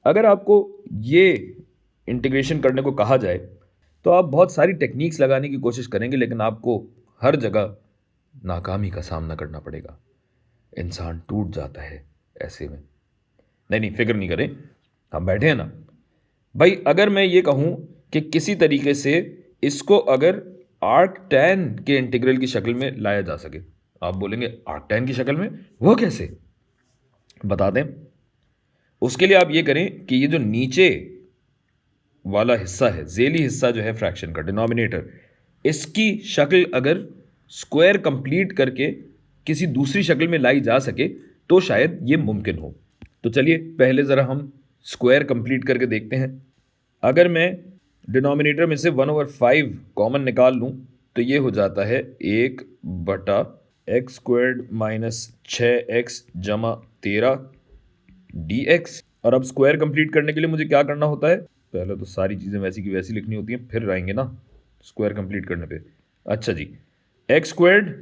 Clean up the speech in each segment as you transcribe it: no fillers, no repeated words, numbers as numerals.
अगर आपको ये इंटीग्रेशन करने को कहा जाए तो आप बहुत सारी टेक्निक्स लगाने की कोशिश करेंगे, लेकिन आपको हर जगह नाकामी का सामना करना पड़ेगा। इंसान टूट जाता है ऐसे में। नहीं नहीं, फिक्र नहीं करें, हम बैठे हैं ना भाई। अगर मैं ये कहूँ कि किसी तरीके से इसको अगर आर्क टैन के इंटीग्रल की शक्ल में लाया जा सके, आप बोलेंगे आर्क टैन की शक्ल में, वो कैसे? बता दें। उसके लिए आप ये करें कि ये जो नीचे वाला हिस्सा है, जेली हिस्सा जो है फ्रैक्शन का, डिनोमिनेटर, इसकी शक्ल अगर स्क्वायर कंप्लीट करके किसी दूसरी शक्ल में लाई जा सके तो शायद ये मुमकिन हो। तो चलिए पहले ज़रा हम स्क्वायर कंप्लीट करके देखते हैं। अगर मैं डिनोमिनेटर में से 1/5 कॉमन निकाल लूँ तो ये हो जाता है 1/x² माइनस 6x जमा 13 dx। और अब स्क्वायर कंप्लीट करने के लिए मुझे क्या करना होता है? पहले तो सारी चीज़ें वैसी की वैसी लिखनी होती हैं, फिर आएंगे ना स्क्वायर कंप्लीट करने पे। अच्छा जी, x²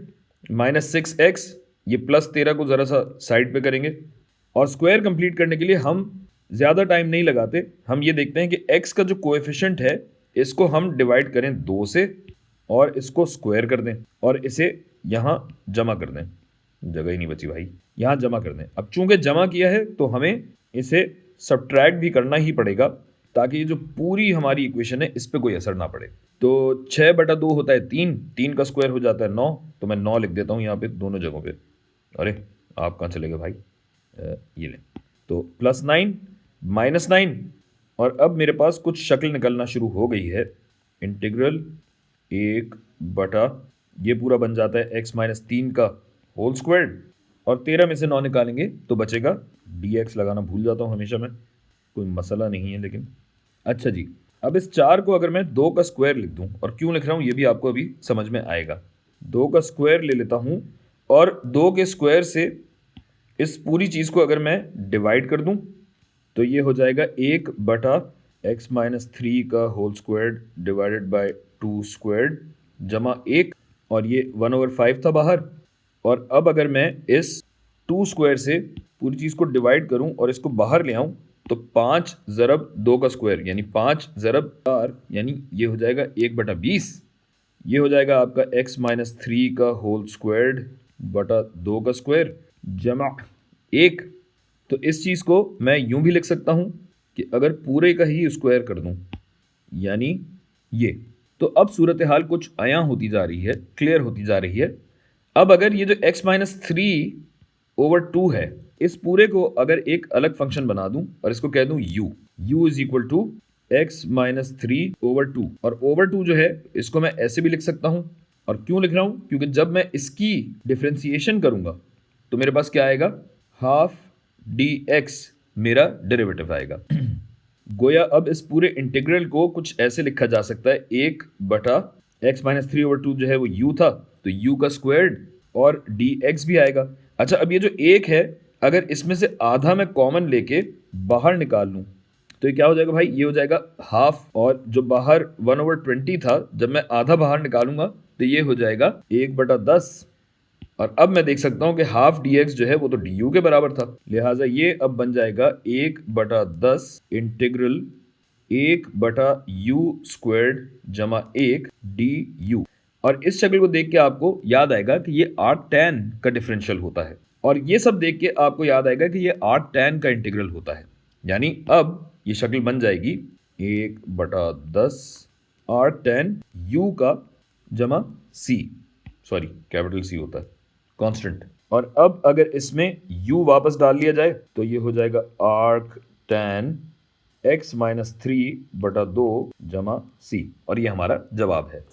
माइनस 6x, ये +13 को ज़रा सा साइड पे करेंगे। और स्क्वायर कंप्लीट करने के लिए हम ज़्यादा टाइम नहीं लगाते, हम ये देखते हैं कि x का जो कोएफिशिएंट है इसको हम डिवाइड करें 2 से और इसको स्क्वायर कर दें और इसे यहाँ जमा कर दें। जगह ही नहीं बची भाई, यहाँ जमा कर दें। अब चूंकि जमा किया है तो हमें इसे सब्ट्रैक्ट भी करना ही पड़ेगा ताकि ये जो पूरी हमारी इक्वेशन है इस पर कोई असर ना पड़े। तो 6/2 होता है 3, 3 का स्क्वायर हो जाता है 9, तो मैं 9 लिख देता हूँ यहाँ पे दोनों जगहों पे। अरे आप कहाँ चले गए भाई? ये लें। तो +9 -9, और अब मेरे पास कुछ शक्ल निकलना शुरू हो गई है। इंटीग्रल 1 बटा ये पूरा बन जाता है x-3 का होल स्क्वायर, और 13 में से 9 निकालेंगे तो बचेगा dx। लगाना भूल जाता हूँ हमेशा मैं, कोई मसला नहीं है लेकिन। अच्छा जी, अब इस 4 को अगर मैं 2 का स्क्वायर लिख दूं, और क्यों लिख रहा हूं ये भी आपको अभी समझ में आएगा। 2 का स्क्वायर ले लेता हूं और 2 के स्क्वायर से इस पूरी चीज़ को अगर मैं डिवाइड कर दूं तो ये हो जाएगा 1/x-3 का whole square divided by 2 square जमा 1, और ये 1/5 था बाहर। और अब अगर मैं इस 2 स्क्वायर से पूरी चीज़ को डिवाइड करूं और इसको बाहर ले आऊं तो 5 ज़रब 2 का स्क्वायर यानी 5 ज़रब 4, यानी ये हो जाएगा 1/20। ये हो जाएगा आपका x-3 का होल स्क्वायर बटा 2 का स्क्वायर जमा 1। तो इस चीज़ को मैं यूं भी लिख सकता हूं कि अगर पूरे का ही स्क्वायर कर दूं, यानी ये, तो अब सूरत हाल कुछ आया होती जा रही है, क्लियर होती जा रही है। अब अगर ये जो x-3/2 है, इस पूरे को अगर एक अलग फंक्शन बना दूं और इसको कह दूं u is equal to x-3/2, और ओवर 2 जो है इसको मैं ऐसे भी लिख सकता हूं। और क्यों लिख रहा हूं? क्योंकि जब मैं इसकी डिफ्रेंसिएशन करूंगा तो मेरे पास क्या आएगा? हाफ dx मेरा डेरिवेटिव आएगा। गोया अब इस पूरे इंटीग्रल को कुछ ऐसे लिखा जा सकता है, 1/x-3/2 जो है वो u था, तो u का स्क्वायर्ड और dx भी आएगा। अच्छा, अब ये जो 1 है, अगर इसमें से आधा मैं कॉमन लेके बाहर निकाल लूँ तो ये क्या हो जाएगा भाई? ये हो जाएगा हाफ, और जो बाहर 1/20 था, जब मैं आधा बाहर निकालूंगा तो ये हो जाएगा 1/10। और अब मैं देख सकता हूं कि हाफ dx जो है वो तो du के बराबर था, लिहाजा ये अब बन जाएगा 1/10 इंटीग्रल 1/u² जमा 1 du। और इस शक्ल को देख के आपको याद आएगा कि ये आर्क टैन का डिफरेंशियल होता है, और ये सब देख के आपको याद आएगा कि ये आर्क टैन का इंटीग्रल होता है। यानी अब ये शक्ल बन जाएगी 1/10 आर्क टैन u का जमा c, सॉरी कैपिटल C होता है, कांस्टेंट। और अब अगर इसमें u वापस डाल लिया जाए तो ये हो जाएगा आर्क टैन x-3/2 जमा c, और ये हमारा जवाब है।